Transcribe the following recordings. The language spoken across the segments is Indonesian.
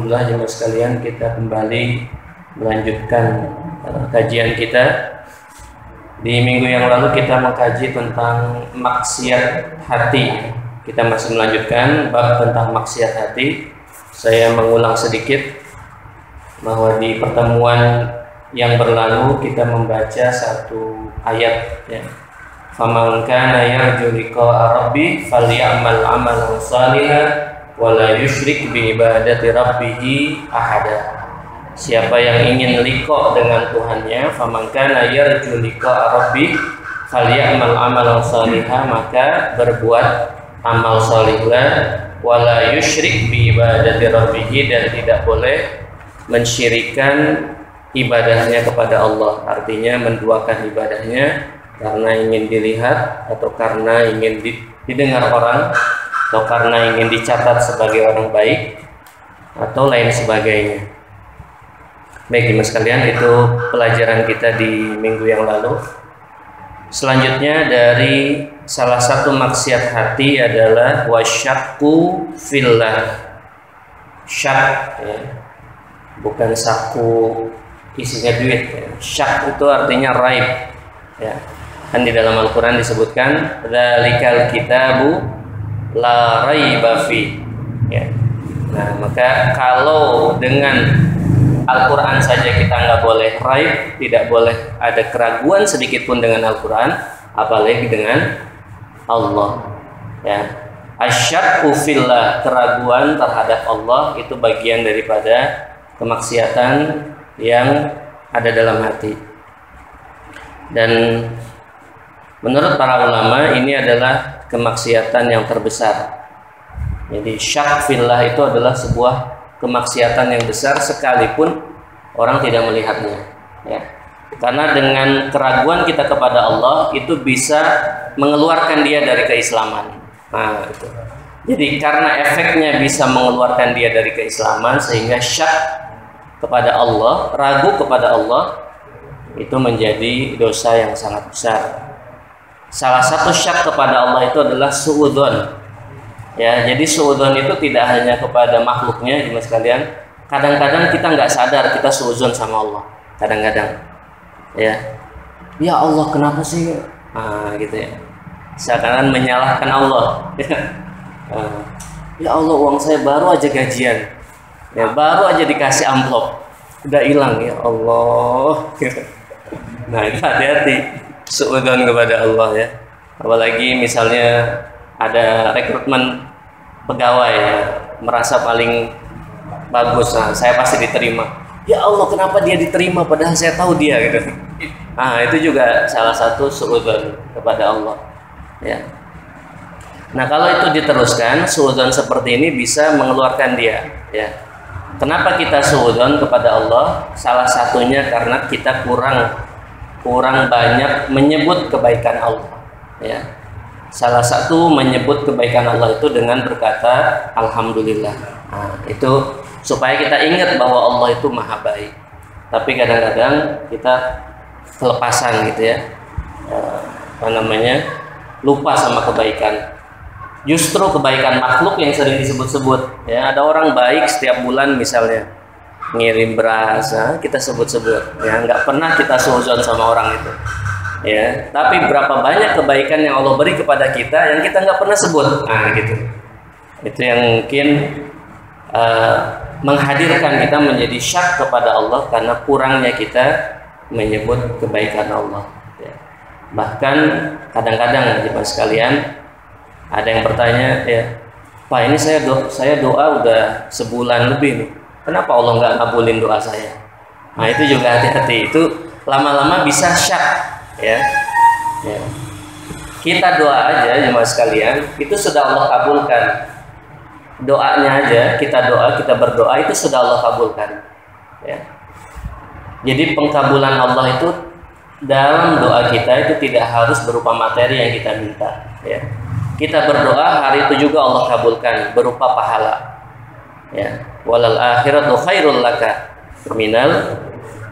Alhamdulillah jemaah sekalian, kita kembali melanjutkan kajian kita. Di minggu yang lalu kita mengkaji tentang maksiat hati. Kita masih melanjutkan bab tentang maksiat hati. Saya mengulang sedikit bahwa di pertemuan yang berlalu kita membaca satu ayat, ya. Faman kana yarju liqa'a rabbih falyamal 'amalan shalihan wa la yusyrik bi ibadati rabbih ahada. Siapa yang ingin liqa dengan Tuhannya, faman kana yarju liqa'a rabbih falyamal 'amalan shalihan, maka berbuat amal salihlah, wa la yusyrik bi ibadati rabbih, dan tidak boleh mensyirikkan ibadahnya kepada Allah. Artinya menduakan ibadahnya karena ingin dilihat, atau karena ingin didengar orang, atau karena ingin dicatat sebagai orang baik, atau lain sebagainya. Baik jemaah sekalian, itu pelajaran kita di minggu yang lalu. Selanjutnya, dari salah satu maksiat hati adalah wasyakku fillah. Syak, ya, bukan saku isinya duit, ya. Syak itu artinya raib, ya. Kan di dalam Al-Quran disebutkan dzalikal kitabu la raiba fi, ya. Nah, maka kalau dengan Al-Quran saja kita nggak boleh raib, tidak boleh ada keraguan sedikit pun dengan Al-Quran, apalagi dengan Allah, ya. Asyakku fillah, keraguan terhadap Allah, itu bagian daripada kemaksiatan yang ada dalam hati. Dan menurut para ulama ini adalah kemaksiatan yang terbesar. Jadi syak fillah itu adalah sebuah kemaksiatan yang besar sekalipun orang tidak melihatnya, ya. Karena dengan keraguan kita kepada Allah itu bisa mengeluarkan dia dari keislaman. Nah, itu. Jadi karena efeknya bisa mengeluarkan dia dari keislaman, sehingga syak kepada Allah, ragu kepada Allah, itu menjadi dosa yang sangat besar. Salah satu syak kepada Allah itu adalah suudzon, ya. Jadi suudzon itu tidak hanya kepada makhluknya, jemaah sekalian. Kadang-kadang kita nggak sadar kita suudzon sama Allah. Kadang-kadang, ya Allah kenapa sih? Gitu ya. Seakan-akan menyalahkan Allah. Ya Allah, uang saya baru aja gajian, ya, baru aja dikasih amplop, udah hilang, ya Allah. Nah, itu hati-hati suudzon kepada Allah, ya. Apalagi misalnya ada rekrutmen pegawai, ya, merasa paling bagus, nah, saya pasti diterima. Ya Allah, kenapa dia diterima padahal saya tahu dia, gitu. Nah, itu juga salah satu suudzon kepada Allah, ya. Nah, kalau itu diteruskan, suudzon seperti ini bisa mengeluarkan dia, ya. Kenapa kita suudzon kepada Allah? Salah satunya karena kita kurang banyak menyebut kebaikan Allah, ya. Salah satu menyebut kebaikan Allah itu dengan berkata alhamdulillah. Nah, itu supaya kita ingat bahwa Allah itu maha baik. Tapi kadang-kadang kita kelepasan, gitu ya, lupa sama kebaikan. Justru kebaikan makhluk yang sering disebut-sebut, ya. Ada orang baik setiap bulan misalnya ngirim beras, kita sebut-sebut, ya, nggak pernah kita suudzon sama orang itu, ya. Tapi berapa banyak kebaikan yang Allah beri kepada kita yang kita nggak pernah sebut, gitu. Itu yang mungkin menghadirkan kita menjadi syak kepada Allah karena kurangnya kita menyebut kebaikan Allah, ya. Bahkan kadang-kadang jemaah sekalian ada yang bertanya, ya, Pak, ini saya doa udah sebulan lebih nih, kenapa Allah nggak ngabulin doa saya? Nah, itu juga hati-hati, itu lama-lama bisa syak, ya. Kita doa aja jemaah sekalian, itu sudah Allah kabulkan. Doanya aja, kita berdoa itu sudah Allah kabulkan, ya. Jadi pengkabulan Allah itu dalam doa kita itu tidak harus berupa materi yang kita minta, ya. Kita berdoa, hari itu juga Allah kabulkan berupa pahala, ya. Walal akhiratu khairul laka minal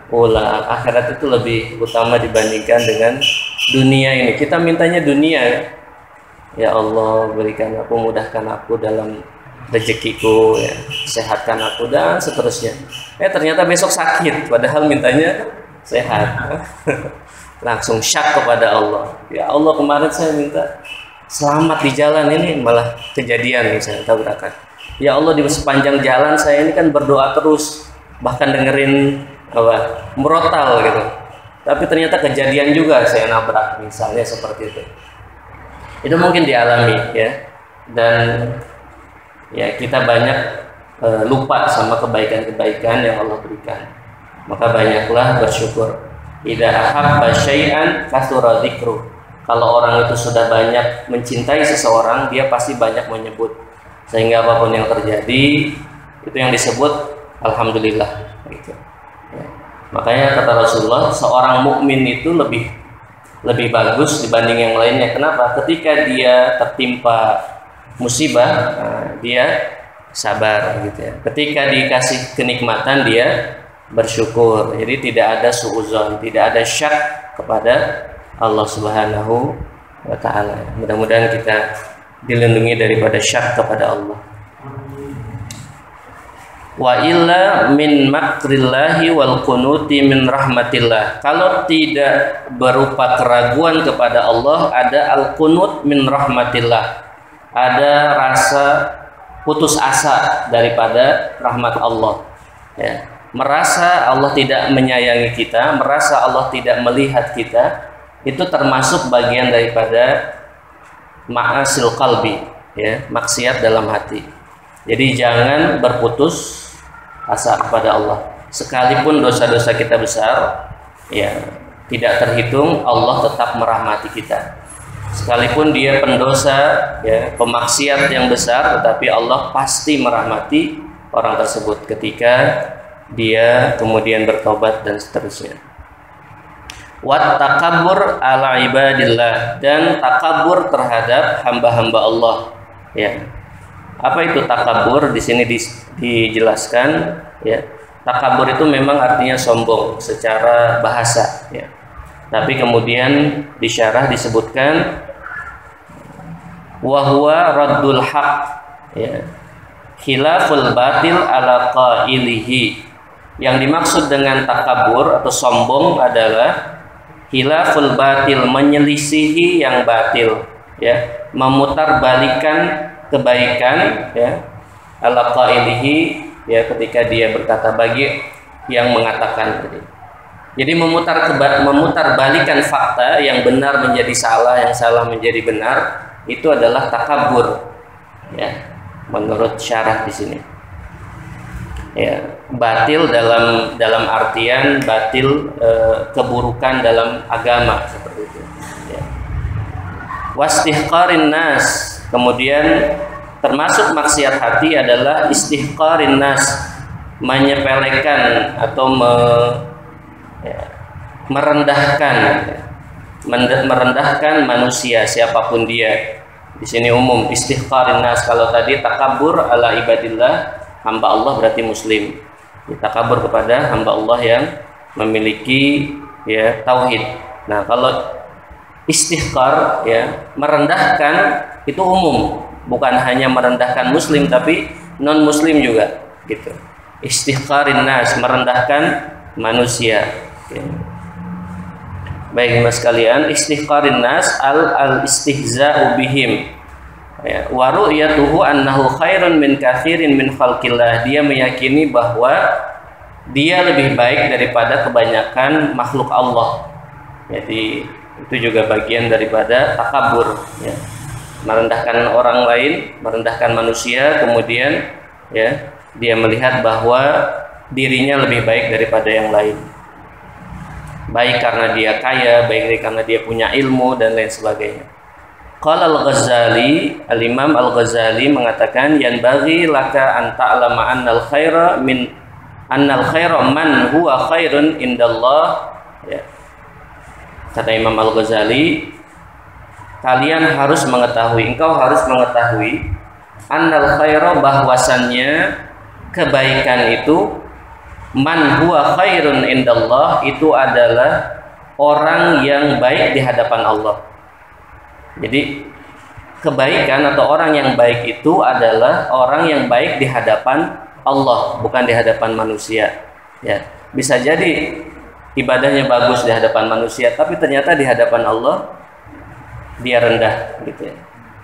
ula. Akhirat itu lebih utama dibandingkan dengan dunia ini. Kita mintanya dunia, ya Allah, berikan aku, mudahkan aku dalam rezekiku, ya, sehatkan aku dan seterusnya. Ternyata besok sakit, padahal mintanya sehat. Langsung syak kepada Allah. Ya Allah, kemarin saya minta selamat di jalan ini, malah kejadian misalnya tabrakan. Ya Allah, di sepanjang jalan saya ini kan berdoa terus, bahkan dengerin murotal gitu. Tapi ternyata kejadian juga saya nabrak, misalnya seperti itu. Itu mungkin dialami, ya. Dan ya kita banyak lupa sama kebaikan-kebaikan yang Allah berikan. Maka banyaklah bersyukur. Idza ahabba syai'an katsura dzikru. Kalau orang itu sudah banyak mencintai seseorang, dia pasti banyak menyebut. Sehingga apapun yang terjadi, itu yang disebut alhamdulillah gitu. Ya. Makanya kata Rasulullah, seorang mukmin itu lebih bagus dibanding yang lainnya. Kenapa? Ketika dia tertimpa musibah, dia sabar gitu ya. Ketika dikasih kenikmatan, dia bersyukur. Jadi tidak ada suudzon, tidak ada syak kepada Allah Subhanahu wa taala. Mudah-mudahan kita dilindungi daripada syak kepada Allah. Wa illa min makrillahi wal qunuti min rahmatillah. Kalau tidak berupa keraguan kepada Allah, ada al-qunut min rahmatillah. Ada rasa putus asa daripada rahmat Allah. Ya. Merasa Allah tidak menyayangi kita, merasa Allah tidak melihat kita, itu termasuk bagian daripada ma'asil qalbi, ya, maksiat dalam hati. Jadi jangan berputus asa kepada Allah. Sekalipun dosa-dosa kita besar, ya, tidak terhitung, Allah tetap merahmati kita. Sekalipun dia pendosa, ya, pemaksiat yang besar, tetapi Allah pasti merahmati orang tersebut ketika dia kemudian bertobat dan seterusnya. Wat takabur ala ibadillah, dan takabur terhadap hamba-hamba Allah. Ya. Apa itu takabur? Di sini dijelaskan, ya. Takabur itu memang artinya sombong secara bahasa, ya. Tapi kemudian disyarah disebutkan wa huwa raddul haq, ya. Khilaful batil ala qailihi. Yang dimaksud dengan takabur atau sombong adalah khilaful batil, menyelisihi yang batil, ya, memutarbalikan kebaikan, ya, ala qailihi, ya, ketika dia berkata bagi yang mengatakan tadi. Jadi memutarbalikan fakta, yang benar menjadi salah, yang salah menjadi benar, itu adalah takabur, ya, menurut syarah di sini. Ya, batil dalam artian batil keburukan dalam agama seperti itu. Ya. Wastihqarin nas, kemudian termasuk maksiat hati adalah istihqarin nas, menyepelekan atau merendahkan manusia siapapun dia. Di sini umum istihqarin nas. Kalau tadi takabur ala ibadillah, hamba Allah berarti muslim. Takabur kepada hamba Allah yang memiliki, ya, tauhid. Nah, kalau istihqar, ya, merendahkan, itu umum, bukan hanya merendahkan muslim tapi non muslim juga gitu. Istihqarin nas, merendahkan manusia. Oke. Baik mas kalian, istihqarin nas al istihza'u bihim, ya, wa ru'yatuhu annahu khairun min katsirin min khalqillah. Dia meyakini bahwa dia lebih baik daripada kebanyakan makhluk Allah. Jadi itu juga bagian daripada takabur, ya. Merendahkan orang lain, merendahkan manusia, kemudian, ya, dia melihat bahwa dirinya lebih baik daripada yang lain. Baik karena dia kaya, baik karena dia punya ilmu dan lain sebagainya. Qala al-Ghazali, al-Imam al-Ghazali mengatakan, yanbaghi laka an ta'lama annal khaira man huwa khairun indallah, ya. Kata Imam al-Ghazali, kalian harus mengetahui, engkau harus mengetahui, annal khaira, bahwasannya kebaikan itu, man huwa khairun indallah, itu adalah orang yang baik di hadapan Allah. Jadi kebaikan atau orang yang baik itu adalah orang yang baik di hadapan Allah, bukan di hadapan manusia. Ya, bisa jadi ibadahnya bagus di hadapan manusia, tapi ternyata di hadapan Allah dia rendah, gitu ya.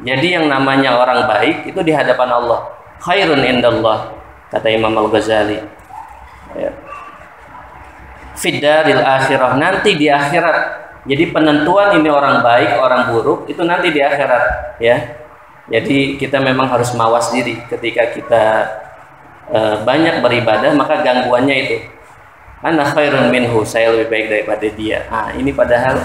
Jadi yang namanya orang baik itu di hadapan Allah. Khairun indallah, kata Imam Al-Ghazali. Ya. Fiddaril akhirah, nanti di akhirat. Jadi penentuan ini orang baik, orang buruk itu nanti di akhirat, ya. Jadi kita memang harus mawas diri ketika kita banyak beribadah, maka gangguannya itu. Ana khairun minhu, saya lebih baik daripada dia. Ini padahal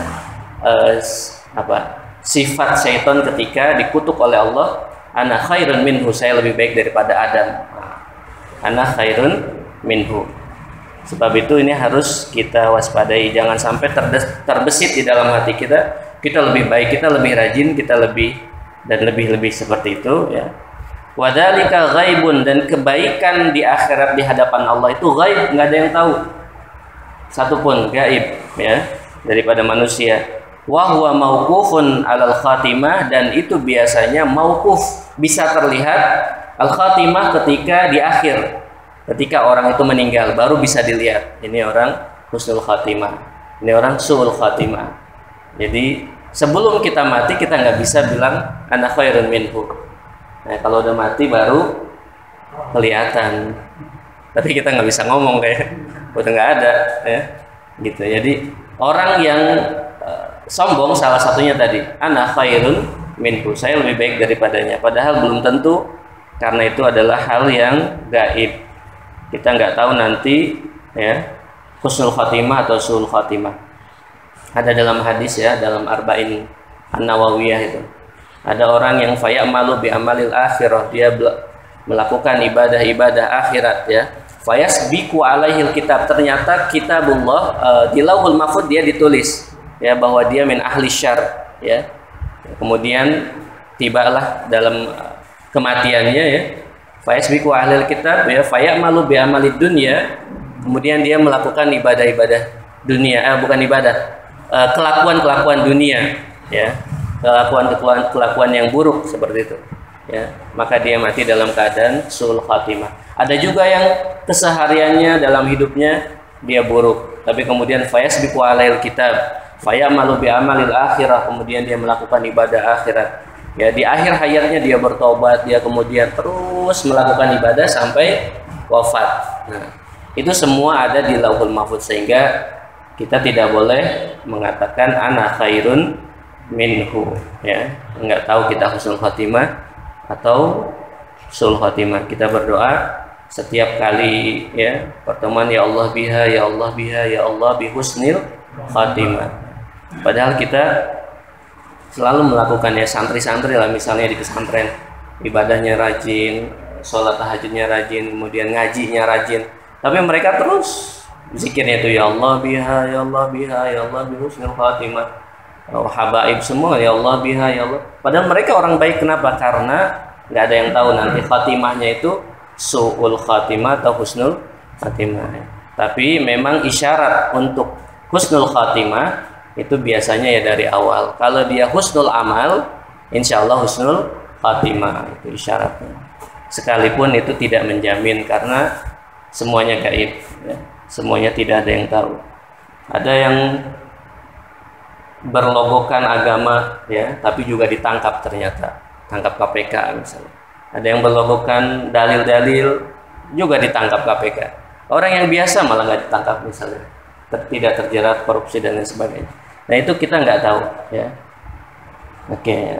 sifat syaitan ketika dikutuk oleh Allah. Ana khairun minhu, saya lebih baik daripada Adam. Ana khairun minhu. Sebab itu ini harus kita waspadai, jangan sampai terbesit di dalam hati kita. Kita lebih baik, kita lebih rajin, kita lebih dan lebih seperti itu, ya. Wadzalika ghaibun, dan kebaikan di akhirat di hadapan Allah itu gaib, nggak ada yang tahu. Satupun gaib, ya, daripada manusia. Wa huwa mauqufun 'alal khatimah, dan itu biasanya mauquf, bisa terlihat al khatimah ketika di akhir. Ketika orang itu meninggal baru bisa dilihat ini orang husnul khatimah, ini orang su'ul khatimah. Jadi sebelum kita mati kita nggak bisa bilang ana khairun minhu. Nah, kalau udah mati baru kelihatan. Tapi kita nggak bisa ngomong kayak udah nggak ada, ya. Gitu. Jadi orang yang sombong salah satunya tadi, ana khairun minhu, saya lebih baik daripadanya. Padahal belum tentu, karena itu adalah hal yang gaib. Kita nggak tahu nanti, ya, husnul khatimah atau su'ul khatimah. Ada dalam hadis, ya, dalam Arba'in An-Nawawiyah itu. Ada orang yang fayamalu bi amalil akhirah, dia melakukan ibadah-ibadah akhirat, ya. Fayasbiqu alaihil kitab, ternyata kitabullah di Lauhul Mahfuz dia ditulis, ya, bahwa dia min ahli syarr, ya. Kemudian tibalah dalam kematiannya, ya. Fayasbiqu ahlil kitab, ya, fayamalu bi amalid dunya, kemudian dia melakukan ibadah-ibadah dunia, bukan ibadah, kelakuan-kelakuan dunia, ya. Kelakuan yang buruk seperti itu, ya, maka dia mati dalam keadaan su'ul khatimah. Ada juga yang kesehariannya dalam hidupnya dia buruk, tapi kemudian fayasbiqu alaihil kitab, fayamalu bi amalil akhirah, kemudian dia melakukan ibadah akhirat, ya, di akhir hayatnya dia bertobat, dia kemudian terus melakukan ibadah sampai wafat. Nah, itu semua ada di Lauhul Mahfuz, sehingga kita tidak boleh mengatakan ana khairun minhu, ya. Enggak tahu kita husnul khatimah atau su'ul khatimah. Kita berdoa setiap kali, ya, pertemuan, ya Allah biha, ya Allah biha, ya Allah bi husnil khatimah. Padahal kita selalu melakukan, ya, santri-santri lah misalnya di pesantren, ibadahnya rajin, sholat tahajudnya rajin, kemudian ngajinya rajin, tapi mereka terus zikirnya itu ya Allah biha, ya Allah biha, ya Allah bi husnil khatimah. Habaib semua ya Allah biha, ya Allah. Padahal mereka orang baik. Kenapa? Karena nggak ada yang tahu nanti khatimahnya itu su'ul khatimah atau husnul khatimah. Tapi memang isyarat untuk husnul khatimah itu biasanya, ya, dari awal. Kalau dia husnul amal, insya Allah husnul khatimah, itu isyaratnya. Sekalipun itu tidak menjamin, karena semuanya gaib, ya. Semuanya tidak ada yang tahu. Ada yang berlogokan agama, ya, tapi juga ditangkap, ternyata tangkap KPK misalnya. Ada yang berlogokan dalil-dalil juga ditangkap KPK. Orang yang biasa malah nggak ditangkap misalnya, tidak terjerat korupsi dan lain sebagainya. Nah, itu kita nggak tahu, ya. Oke.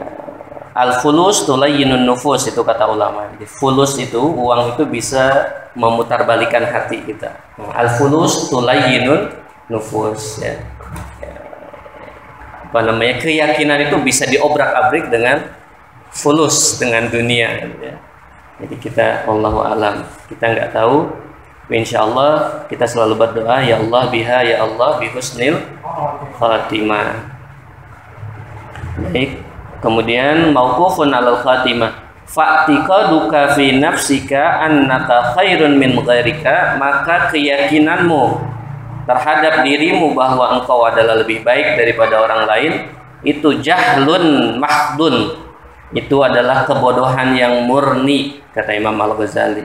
Al-fulus tulayyinun nufus, itu kata ulama. Jadi fulus itu, uang itu bisa memutarbalikan hati kita. Al-fulus tulayyinun nufus, ya. Apa namanya, keyakinan itu bisa diobrak-abrik dengan fulus, dengan dunia, ya. Jadi kita wallahu alam, kita nggak tahu. Insya Allah kita selalu berdoa ya Allah biha, ya Allah bi husnil khatimah. Baik, kemudian mauqufun alal khatimah, fa'tiqaduka fi nafsika annaka khairun min ghairika, maka keyakinanmu terhadap dirimu bahwa engkau adalah lebih baik daripada orang lain, itu jahlun mahdun, itu adalah kebodohan yang murni, kata Imam Al-Ghazali.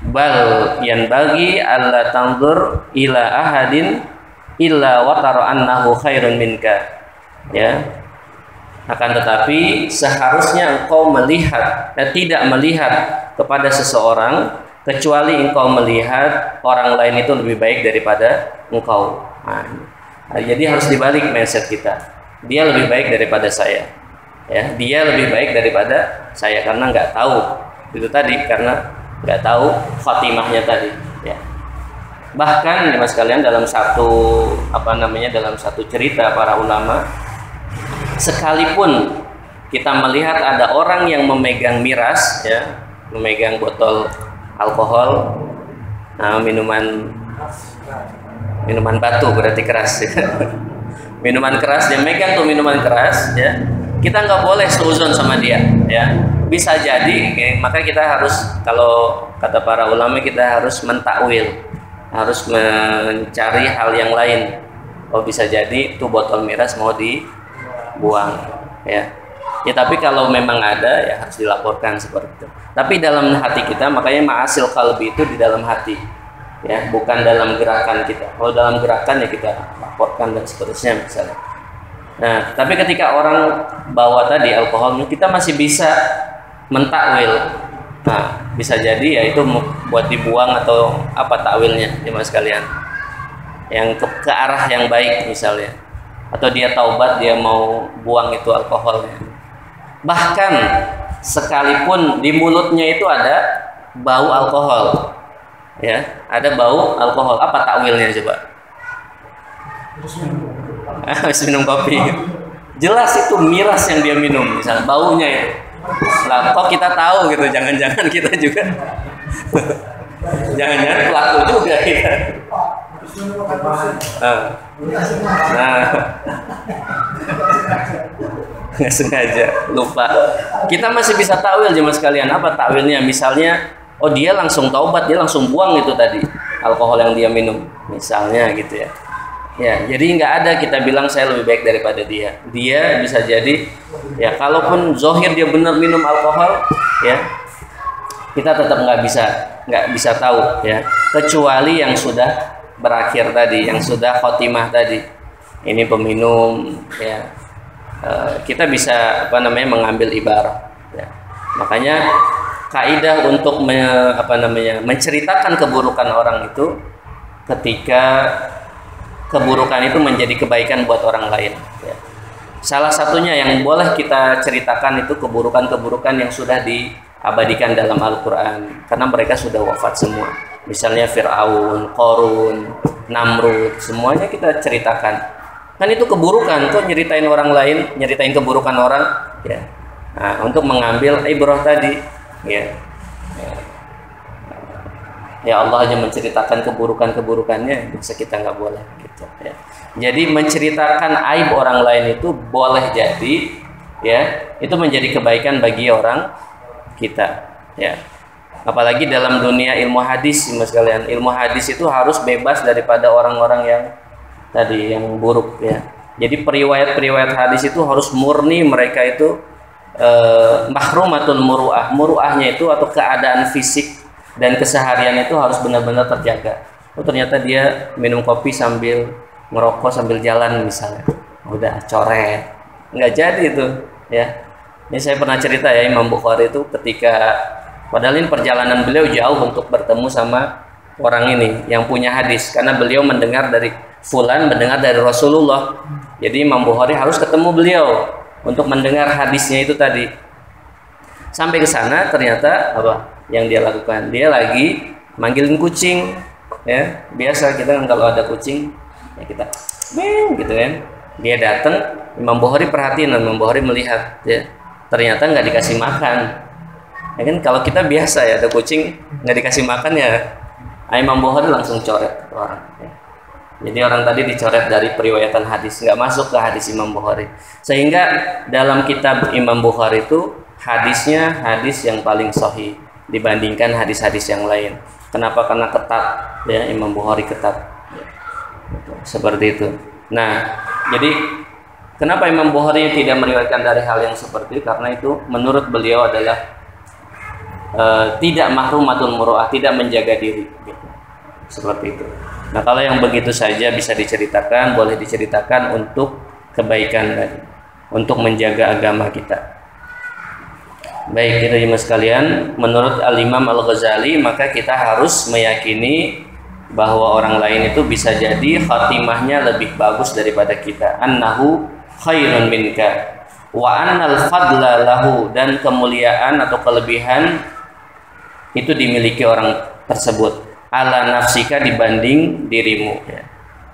Bal yanbaghi alla tanzur ila ahadin illa wa tara annahu khairun minka. Ya. Akan tetapi seharusnya engkau melihat, tidak melihat kepada seseorang kecuali engkau melihat orang lain itu lebih baik daripada engkau. Jadi harus dibalik mindset kita. Dia lebih baik daripada saya. Ya, dia lebih baik daripada saya karena nggak tahu itu tadi, karena nggak tahu khatimahnya tadi. Ya. Bahkan mas kalian dalam satu dalam satu cerita para ulama, sekalipun kita melihat ada orang yang memegang miras, ya, memegang botol alkohol, minuman batu berarti keras, ya. Minuman keras, dia megang tuh minuman keras, ya. Kita nggak boleh seuzon sama dia, ya. Bisa jadi, maka kita harus, kalau kata para ulama, kita harus mentakwil, harus mencari hal yang lain. Oh, bisa jadi tuh botol miras mau dibuang, ya. Ya, tapi kalau memang ada, ya harus dilaporkan seperti itu. Tapi dalam hati kita, makanya ma'asil qalbi itu di dalam hati, ya, bukan dalam gerakan kita. Kalau dalam gerakan ya kita laporkan dan seterusnya misalnya. Nah, tapi ketika orang bawa tadi alkohol, kita masih bisa mentakwil. Nah, bisa jadi ya itu buat dibuang atau apa takwilnya, jemaah sekalian, yang ke arah yang baik misalnya, atau dia taubat, dia mau buang itu alkoholnya. Bahkan sekalipun di mulutnya itu ada bau alkohol, ya, ada bau alkohol, apa takwilnya coba? Habis minum kopi, jelas itu miras yang dia minum, misalnya baunya itu. Lah kok kita tahu gitu, jangan-jangan kita juga jangan-jangan pelaku juga kita. Nah, nggak sengaja, lupa. Kita masih bisa takwil jemaah sekalian. Apa takwilnya? Misalnya, oh dia langsung taubat, dia langsung buang itu tadi alkohol yang dia minum, misalnya gitu ya. Ya, jadi nggak ada kita bilang saya lebih baik daripada dia. Dia bisa jadi, ya, kalaupun zohir dia benar minum alkohol, ya, kita tetap nggak bisa tahu, ya, kecuali yang sudah berakhir tadi, yang sudah khotimah tadi. Ini peminum, ya, kita bisa mengambil ibarat. Ya. Makanya kaidah untuk menceritakan keburukan orang itu ketika keburukan itu menjadi kebaikan buat orang lain, ya. Salah satunya yang boleh kita ceritakan itu keburukan-keburukan yang sudah diabadikan dalam Al-Quran, karena mereka sudah wafat semua. Misalnya Fir'aun, Qarun, Namrud, semuanya kita ceritakan. Kan itu keburukan, kok nyeritain orang lain, nyeritain keburukan orang, ya. Nah, untuk mengambil ibrah tadi, ya. Ya Allah hanya menceritakan keburukannya, bisa kita nggak boleh gitu, ya. Jadi menceritakan aib orang lain itu boleh jadi, ya, itu menjadi kebaikan bagi orang kita, ya. Apalagi dalam dunia ilmu hadis, mas kalian, ilmu hadis itu harus bebas daripada orang-orang yang tadi yang buruk, ya. Jadi periwayat hadis itu harus murni, mereka itu mahrumatun muru'ah. Muru'ahnya itu atau keadaan fisik dan keseharian itu harus benar-benar terjaga. Oh, ternyata dia minum kopi sambil ngerokok sambil jalan misalnya, udah coret, nggak jadi itu, ya. Ini saya pernah cerita, ya, Imam Bukhari itu ketika, padahal ini perjalanan beliau jauh untuk bertemu sama orang ini yang punya hadis, karena beliau mendengar dari fulan, mendengar dari Rasulullah. Jadi Imam Bukhari harus ketemu beliau untuk mendengar hadisnya itu tadi. Sampai ke sana ternyata apa yang dia lakukan? Dia lagi manggilin kucing, ya. Biasa kita kan kalau ada kucing, ya kita gitu kan. Dia datang, Imam Bukhari perhatiin, Imam Bukhari melihat, ya. Ternyata nggak dikasih makan. Ya kan kalau kita biasa, ya, ada kucing nggak dikasih makan, ya, Imam Bukhari langsung coret orang, ya. Jadi orang tadi dicoret dari periwayatan hadis, nggak masuk ke hadis Imam Bukhari. Sehingga dalam kitab Imam Bukhari itu hadisnya hadis yang paling sahih dibandingkan hadis-hadis yang lain. Kenapa? Karena ketat, ya, Imam Bukhari ketat, ya. Seperti itu. Nah, jadi Kenapa Imam Bukhari tidak meriwayatkan dari hal yang seperti itu? Karena itu menurut beliau adalah tidak mahrumatul muru'ah, tidak menjaga diri gitu. Seperti itu. Nah, kalau yang begitu saja bisa diceritakan, boleh diceritakan untuk kebaikan tadi, untuk menjaga agama kita. Baik, kita jemaah sekalian, menurut Al-Imam Al-Ghazali maka kita harus meyakini bahwa orang lain itu bisa jadi khatimahnya lebih bagus daripada kita. Annahu khairun minka wa annal fadla lahu, dan kemuliaan atau kelebihan itu dimiliki orang tersebut ala nafsika, dibanding dirimu ya.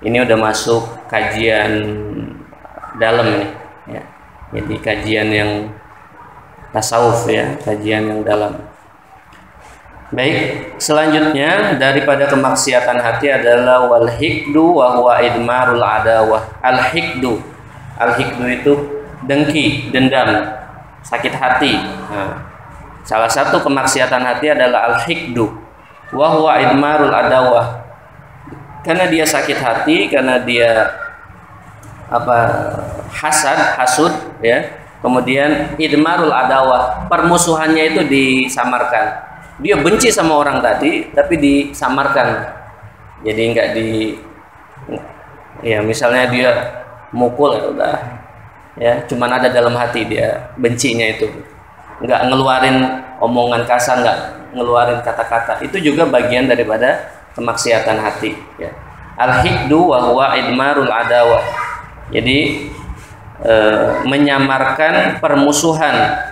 Ini udah masuk kajian dalam nih ya. Jadi kajian yang tasawuf ya, kajian yang dalam. Baik, selanjutnya daripada kemaksiatan hati adalah wal hikdu wa huwa idmarul adawah. Al hikdu itu dengki, dendam, sakit hati. Nah, salah satu kemaksiatan hati adalah al-hikdu wa huwa idmarul adawah. Karena dia sakit hati, karena dia hasud ya. Kemudian idmarul adawah, permusuhannya itu disamarkan. Dia benci sama orang tadi tapi disamarkan. Jadi enggak misalnya dia mukul ya udah. Ya, cuman ada dalam hati dia bencinya itu. Nggak ngeluarin omongan kasar, nggak ngeluarin kata-kata. Itu juga bagian daripada kemaksiatan hati ya. Al-hikdu wa huwa idmarul adawah. Jadi menyamarkan permusuhan.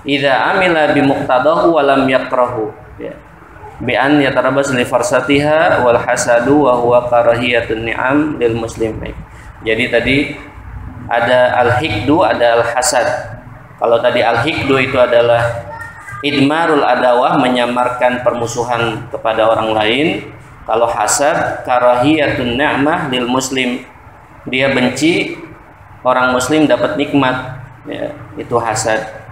Idza amila bi muqtadahu wa lam yakrahu ya. Bi an yatarabas li farsatiha wal hasadu wa huwa karahiyatun ni'am lil muslim. Jadi tadi ada al-hikdu, ada al-hasad. Kalau tadi al-hikdu itu adalah idmarul adawah, menyamarkan permusuhan kepada orang lain. Kalau hasad, karahiyatun ni'mah lil muslim, dia benci orang muslim dapat nikmat ya, itu hasad.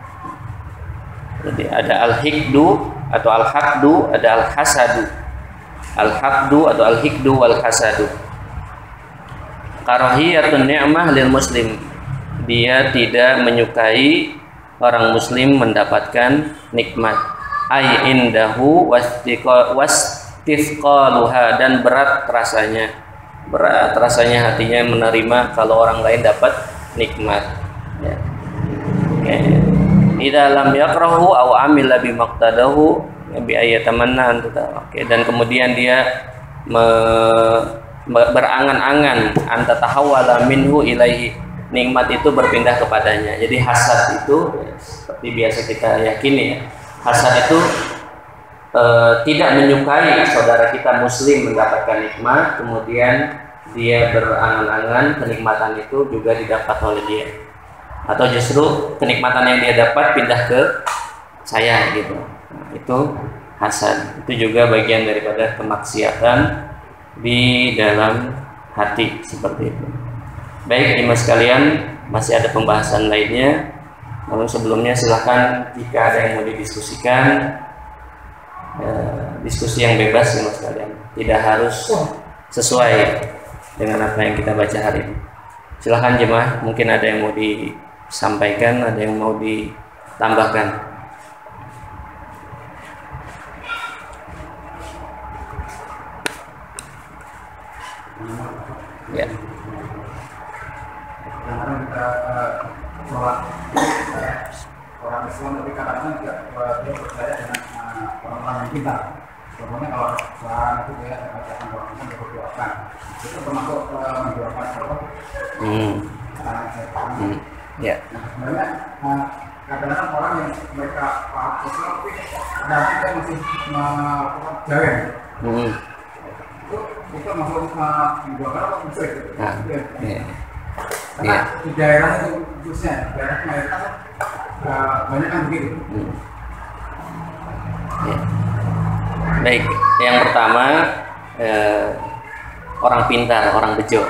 Jadi ada al-hikdu atau al-haqdu, ada al-hasadu. Al-haqdu atau al-hikdu wal hasadu. Karahiyatun ni'mah lil muslim, dia tidak menyukai orang muslim mendapatkan nikmat. Ai indahu wastifqaluha, dan berat rasanya hatinya menerima kalau orang lain dapat nikmat ya. Idza lam yakrahu aw amila bi maqtadahu bi ayatamanna oke. Dan kemudian dia berangan-angan anta tahawala minhu ilaihi, nikmat itu berpindah kepadanya. Jadi hasad itu seperti biasa kita yakini ya, hasad itu tidak menyukai saudara kita muslim mendapatkan nikmat, kemudian dia berangan-angan kenikmatan itu juga didapat oleh dia, atau justru kenikmatan yang dia dapat pindah ke saya gitu. Nah, itu hasad. Itu juga bagian daripada kemaksiatan di dalam hati seperti itu. Baik, jemaah sekalian, masih ada pembahasan lainnya. Namun sebelumnya silahkan jika ada yang mau didiskusikan, diskusi yang bebas jemaah sekalian. Tidak harus sesuai dengan apa yang kita baca hari ini. Silahkan jemaah, mungkin ada yang mau disampaikan, ada yang mau ditambahkan. Ya. Kadang-kadang kita sholat orang Islam, tapi kadang-kadang juga dia percaya dengan orang-orang yang pintar. Contohnya kalau sholat itu dia bacakan orang Islam, dia berdoakan. Itu termasuk mendoakan sholat. Ya. Nah, sebenarnya kadang-kadang orang yang mereka paham Islam, tapi nanti dia masih melakukan jalan. Itu masuk mendoakan apa bisa gitu? Karena di daerah itu khususnya, daerah mayoritas banyak kan begitu. Ya. Baik, yang pertama orang pintar, orang bejo,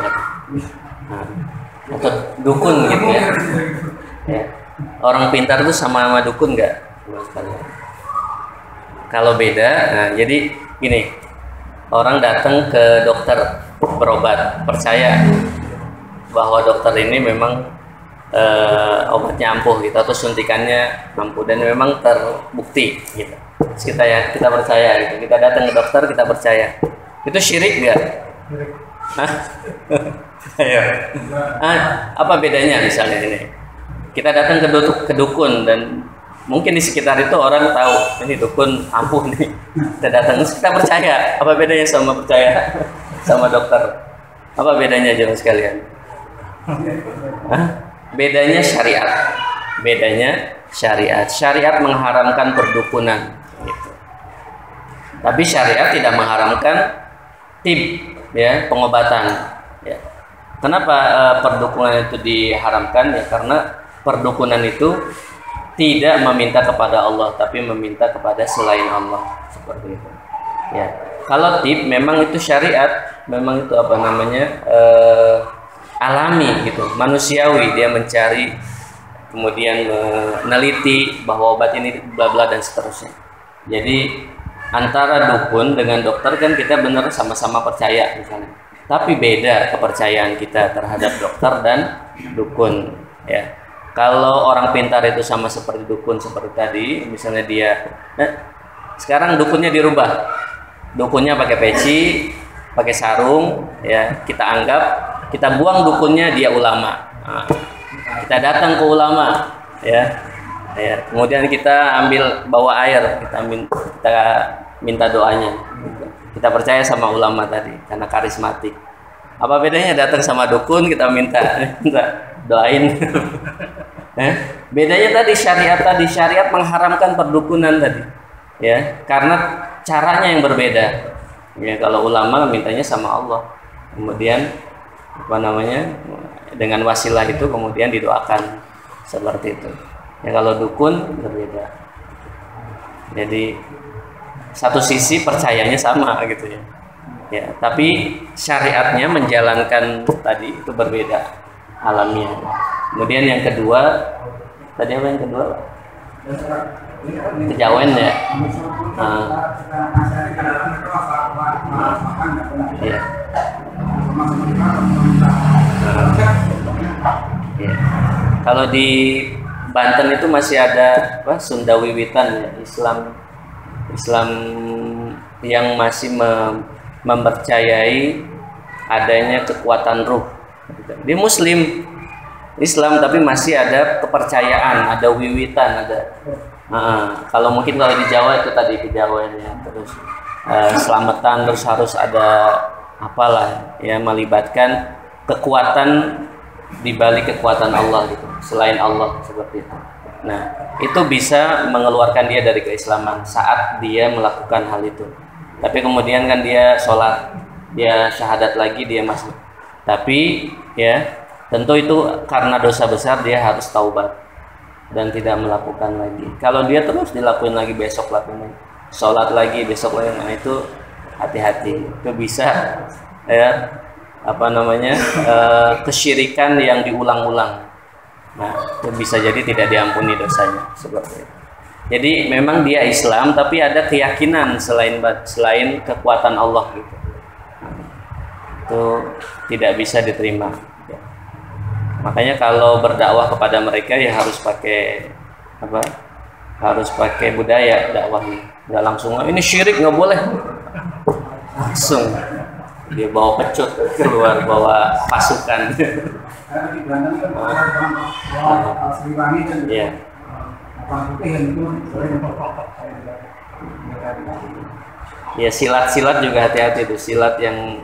atau dukun gitu ya. Ya. Orang pintar itu sama dukun nggak? Kalau beda, nah jadi gini, orang datang ke dokter berobat, percaya bahwa dokter ini memang obatnya ampuh gitu atau suntikannya ampuh dan memang terbukti gitu. Terus kita percaya gitu. Kita datang ke dokter kita percaya. Itu syirik nggak? Hah? Ayo. Apa bedanya misalnya ini? Kita datang ke dukun dan mungkin di sekitar itu orang tahu ini dukun ampuh nih. Kita datang kita percaya. Apa bedanya sama percaya sama dokter? Apa bedanya jemaah sekalian? Hah? Bedanya syariat. Syariat mengharamkan perdukunan gitu. Tapi syariat tidak mengharamkan tib ya, pengobatan ya. Kenapa perdukunan itu diharamkan ya? Karena perdukunan itu tidak meminta kepada Allah tapi meminta kepada selain Allah seperti itu. Ya. Kalau tib memang itu syariat, memang itu apa namanya? Alami gitu, manusiawi, dia mencari kemudian meneliti bahwa obat ini bla bla dan seterusnya. Jadi antara dukun dengan dokter kan kita benar sama-sama percaya misalnya. Tapi beda kepercayaan kita terhadap dokter dan dukun ya. Kalau orang pintar itu sama seperti dukun seperti tadi, misalnya sekarang dukunnya dirubah. Dukunnya pakai peci, pakai sarung ya, kita buang dukunnya dia ulama. Nah, kita datang ke ulama ya. Kemudian kita bawa air, kita minta doanya. Kita percaya sama ulama tadi karena karismatik. Apa bedanya datang sama dukun kita minta doain? Bedanya tadi syariat mengharamkan perdukunan tadi. Ya, karena caranya yang berbeda. Ya, kalau ulama mintanya sama Allah. Kemudian dengan wasilah itu kemudian didoakan seperti itu ya. Kalau dukun berbeda, jadi satu sisi percayanya sama gitu ya, tapi syariatnya menjalankan tadi itu berbeda alamiah. Kemudian yang kedua tadi apa yang kedua? Kejawen ya. Ya. Ya. Kalau di Banten itu masih ada Sunda Wiwitan ya, Islam yang masih mempercayai adanya kekuatan ruh. Dia Muslim Islam tapi masih ada kepercayaan, ada wiwitan, ada. Kalau mungkin kalau di Jawa itu tadi kejawen ya, terus selamatan, terus harus ada apalah ya, melibatkan kekuatan di balik kekuatan Allah gitu, selain Allah seperti itu. Nah, itu bisa mengeluarkan dia dari keislaman saat dia melakukan hal itu. Tapi kemudian kan dia sholat, dia syahadat lagi, dia masuk. Tapi ya tentu itu karena dosa besar dia harus taubat dan tidak melakukan lagi. Kalau dia terus dilakuin lagi, besok lakuin lagi, sholat lagi, besok lagi, nah itu hati-hati. Itu bisa ya kesyirikan yang diulang-ulang. Nah, itu bisa jadi tidak diampuni dosanya seperti itu. Jadi memang dia Islam tapi ada keyakinan selain kekuatan Allah gitu. Itu tidak bisa diterima. Makanya kalau berdakwah kepada mereka ya harus pakai harus pakai budaya dakwahnya. Nggak langsung ini syirik, nggak boleh. Langsung dia bawa pecut keluar, bawa pasukan. Iya. Ya, silat-silat juga hati-hati tuh, silat yang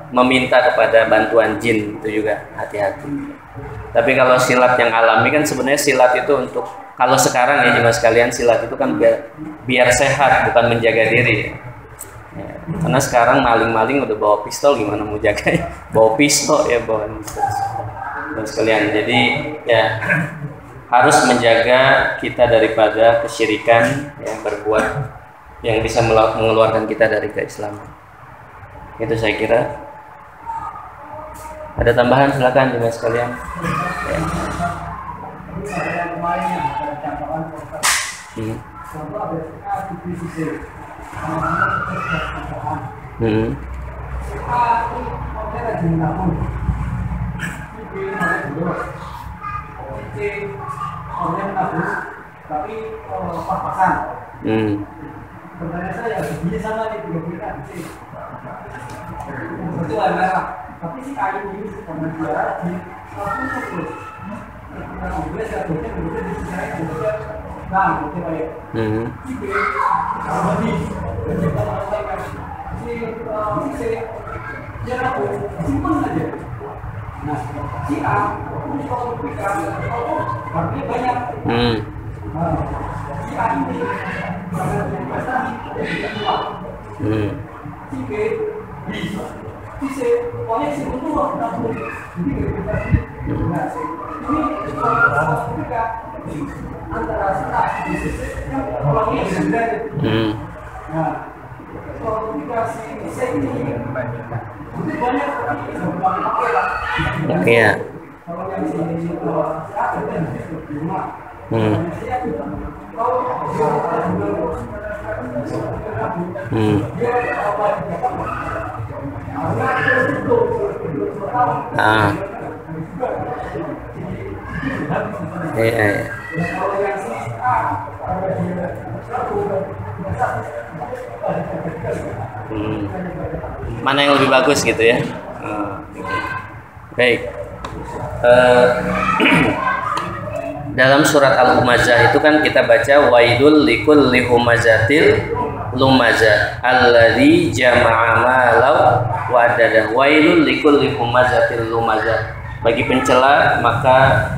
meminta kepada bantuan jin itu juga hati-hati. Tapi kalau silat yang alami kan sebenarnya silat itu untuk, kalau sekarang ya jemaah sekalian, silat itu kan biar sehat, bukan menjaga diri. Ya, karena sekarang maling-maling udah bawa pistol, gimana mau jaga? Bawa pistol ya, bawa dan sekalian. Jadi ya harus menjaga kita daripada kesyirikan yang berbuat yang bisa mengeluarkan kita dari keislaman. Itu saya kira. Ada tambahan silakan jemaah sekalian. Ya. Kemudian nabung, tapi pas-pasan. Pertanyaan saya, begini sama nih, 3 bulan sih. Itu adalah, tapi si kayu ini karena dia di langsung terus. Karena mobilnya saya bocor, kemudian di sini saya kemudian, nah, oke baik. Ini, kalau di, dia nabung, simpan aja. Nah, si A, itu kalau berpikir, berarti banyak. Si A ini, karena investasi, dia keluar. Si B, bisa. Si C, koleksi untuk uang nabung. Jadi investasi. Nah, ini kalau mereka antara staff di sisi yang orangnya benar. Nah, kalau kita si C ini banyak tapi gampang pakai lah. Oke ya. Kalau yang sini satu dan di rumah. Mana yang lebih bagus gitu ya? Baik. Dalam surat Al-Humazah itu kan kita baca wailul likulli humazatil lumazah alladzi jama'a malau wa adada. Wailul likulli humazatil lumazah. Bagi pencela maka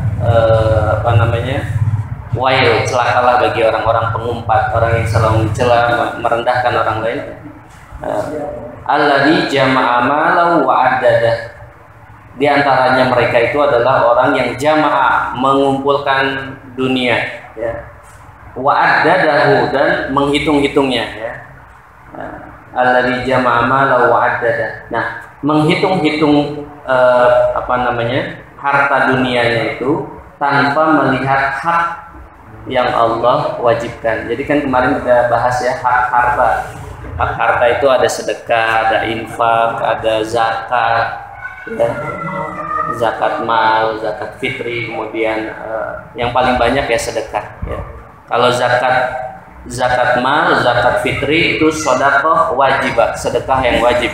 wail, celakalah bagi orang-orang pengumpat, orang yang selalu mencela, merendahkan orang lain. Alladzi jama'a malau wa adada. Di antaranya mereka itu adalah orang yang jamaah, mengumpulkan dunia, ya. Wa addadahu, dan menghitung-hitungnya, ya. Alladzi jama'a mala wa addada. Nah, menghitung-hitung harta dunianya itu tanpa melihat hak yang Allah wajibkan. Jadi kan kemarin kita bahas ya, hak harta. Hak harta itu ada sedekah, ada infak, ada zakat. Ya, zakat mal, zakat fitri, kemudian yang paling banyak ya sedekah. Ya. Kalau zakat mal, zakat fitri itu sedekah wajibah, sedekah yang wajib.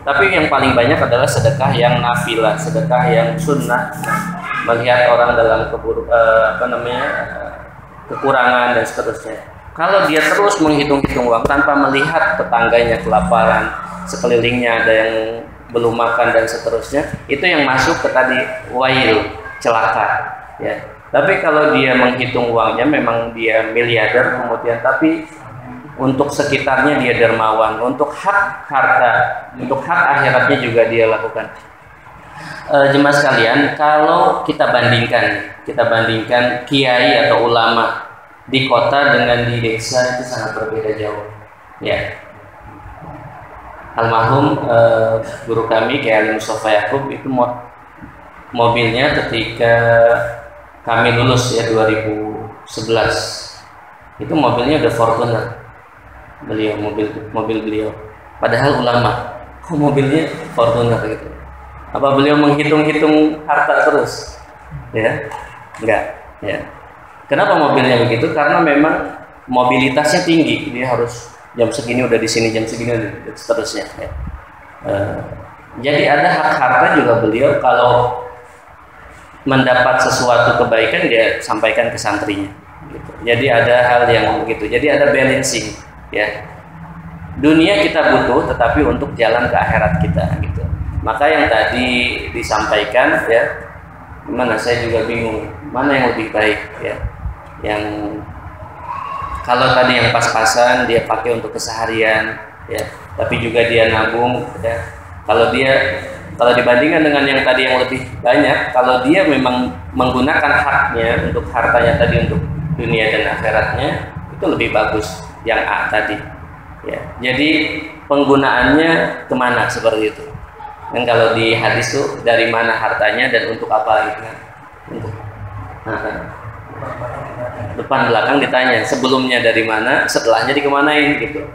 Tapi yang paling banyak adalah sedekah yang nafilah, sedekah yang sunnah. Melihat orang dalam kekurangan dan seterusnya. Kalau dia terus menghitung-hitung uang tanpa melihat tetangganya kelaparan, sekelilingnya ada yang belum makan dan seterusnya, itu yang masuk ke tadi wail, celaka, ya. Tapi kalau dia menghitung uangnya, memang dia miliarder, kemudian tapi untuk sekitarnya dia dermawan, untuk hak harta, untuk hak akhiratnya juga dia lakukan. Jemaah sekalian, kalau kita bandingkan kiai atau ulama di kota dengan di desa, itu sangat berbeda jauh, ya. Almarhum guru kami Kiai Ali Mustafa Yakub itu mobilnya ketika kami lulus ya 2011 itu mobilnya udah Fortuner, mobil beliau, padahal ulama, kok mobilnya Fortuner gitu? Apa beliau menghitung-hitung harta terus? Ya, enggak, ya. Kenapa mobilnya begitu? Karena memang mobilitasnya tinggi, dia harus jam segini udah di sini, jam segini dan seterusnya. Ya. Jadi ada hak harta juga beliau kalau mendapat sesuatu kebaikan dia sampaikan ke santrinya. Gitu. Jadi ada hal yang begitu. Jadi ada balancing. Ya. Dunia kita butuh, tetapi untuk jalan ke akhirat kita. Gitu. Maka yang tadi disampaikan, ya, gimana? Saya juga bingung. Mana yang lebih baik? Ya. Yang kalau tadi yang pas-pasan dia pakai untuk keseharian, ya, tapi juga dia nabung, ya. Kalau dibandingkan dengan yang tadi yang lebih banyak, kalau dia memang menggunakan haknya untuk hartanya tadi untuk dunia dan akhiratnya, itu lebih bagus yang A tadi, ya. Jadi penggunaannya kemana seperti itu? Dan kalau di hadis tuh dari mana hartanya dan untuk apa gitu kan? Depan belakang ditanya, sebelumnya dari mana, setelahnya dikemanain gitu.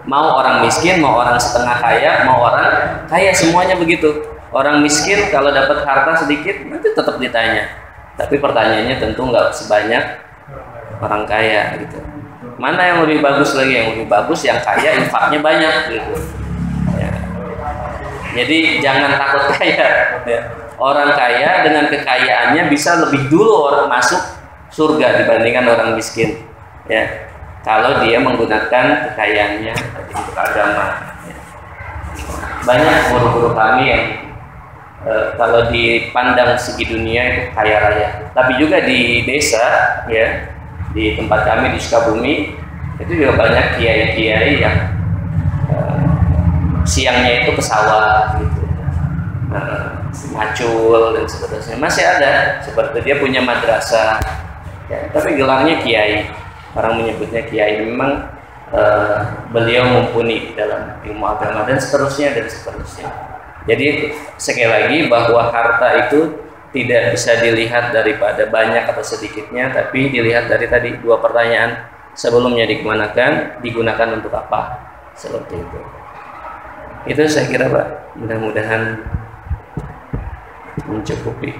Mau orang miskin, mau orang setengah kaya, mau orang kaya, semuanya begitu. Orang miskin kalau dapat harta sedikit nanti tetap ditanya, tapi pertanyaannya tentu nggak sebanyak orang kaya gitu. Mana yang lebih bagus lagi? Yang lebih bagus yang kaya infaknya banyak gitu ya. Jadi jangan takut kaya ya. Orang kaya dengan kekayaannya bisa lebih dulu orang masuk surga dibandingkan orang miskin ya, kalau dia menggunakan kekayaannya untuk agama ya. Banyak guru-guru kami yang kalau dipandang segi dunia itu kaya raya, tapi juga di desa ya, di tempat kami di Sukabumi itu juga banyak kiai-kiai yang siangnya itu ke sawah gitu, macul dan seterusnya. Masih ada seperti dia punya madrasah ya, tapi gelangnya kiai, orang menyebutnya kiai. Memang beliau mumpuni dalam ilmu agama dan seterusnya dan seterusnya. Jadi sekali lagi bahwa harta itu tidak bisa dilihat daripada banyak atau sedikitnya, tapi dilihat dari tadi dua pertanyaan sebelumnya, digunakan untuk apa, seperti itu. Itu saya kira Pak, mudah-mudahan mencukupi.